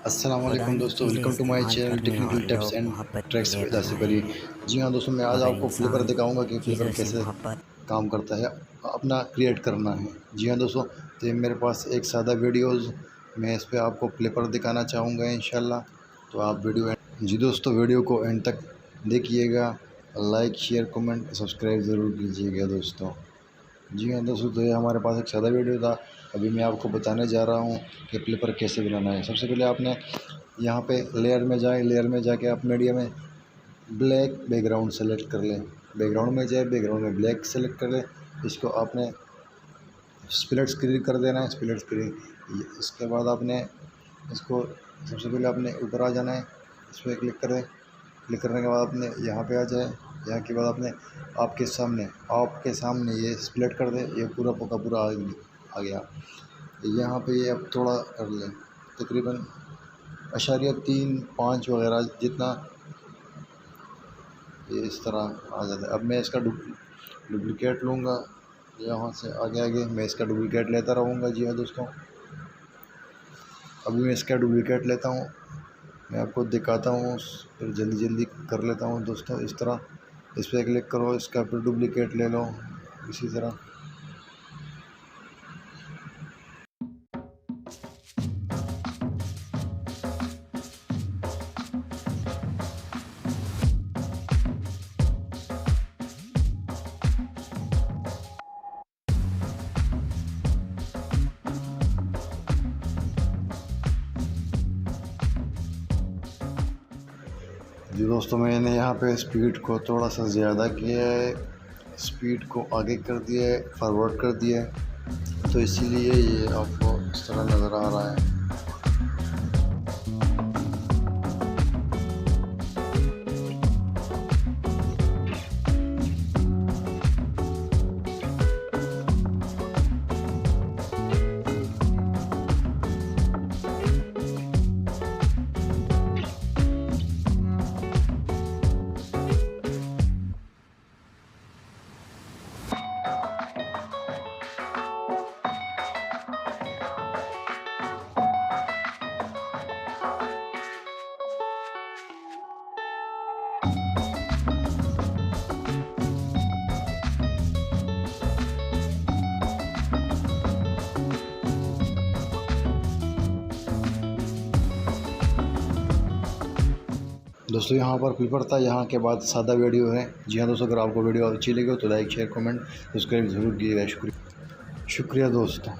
अस्सलाम खुदा वालेकुम ने दोस्तों, चीज़ें वेलकम टू माय इस्तेमाल चैनल करने टेक्निकल और टिप्स लोग एंड मोहब्बत के ट्रैक्स लिए विद आसिफ अली। बनाए। जी हाँ दोस्तों, मैं आज मगर आपको फ्लिपर इंसान दिखाऊंगा कि फ्लिपर चीज़ों से कैसे मोहब्बत काम करता है, अपना क्रिएट करना है। जी हाँ दोस्तों, तो ये मेरे पास एक सादा वीडियोज़ मैं इस पर आपको फ्लिपर दिखाना चाहूँगा इंशाल्लाह। तो आप जी दोस्तों, वीडियो को एंड तक देखिएगा, लाइक शेयर कमेंट सब्सक्राइब ज़रूर कीजिएगा दोस्तों। जी हाँ दोस्तों, तो ये हमारे पास एक सादा वीडियो था। अभी मैं आपको बताने जा रहा हूँ कि फ्लिपर कैसे बनाना है। सबसे पहले आपने यहाँ पे लेयर में जाए, लेयर में जाके आप मीडिया में ब्लैक बैकग्राउंड सेलेक्ट कर लें। बैकग्राउंड में जाए, बैकग्राउंड में ब्लैक सेलेक्ट कर लें। इसको आपने स्प्लिट स्क्रीन कर देना है, स्प्लिट स्क्रीन। इसके बाद आपने इसको सबसे पहले आपने ऊपर आ जाना है, इस पर क्लिक करें। क्लिक करने के बाद आपने यहाँ पे आ जाए। यहाँ के बाद आपने आपके सामने ये स्प्लिट कर दे, ये पूरा का पूरा आ गया। यहाँ पे ये अब थोड़ा कर लें, तकरीबन अशारिया 3-5 वगैरह जितना, ये इस तरह आ जाता है। अब मैं इसका डुप्लिकेट लूँगा, यहाँ से आगे आगे मैं इसका डुप्लिकेट लेता रहूँगा। जी हाँ दोस्तों, अभी मैं इसका डुप्लिकेट लेता हूँ, मैं आपको दिखाता हूँ, फिर जल्दी जल्दी कर लेता हूँ दोस्तों। इस तरह इस पर क्लिक करो, इसका फिर डुप्लिकेट ले लो इसी तरह। जी दोस्तों, मैंने यहाँ पे स्पीड को थोड़ा सा ज़्यादा किया है, स्पीड को आगे कर दिया है, फॉरवर्ड कर दिया है, तो इसीलिए ये आपको इस तरह नज़र आ रहा है। दोस्तों यहाँ पर फ्लिपर था, यहाँ के बाद सादा वीडियो है। जी हाँ दोस्तों, अगर आपको वीडियो अच्छी लगी हो तो लाइक शेयर कमेंट सब्सक्राइब ज़रूर कीजिएगा। शुक्रिया दोस्तों।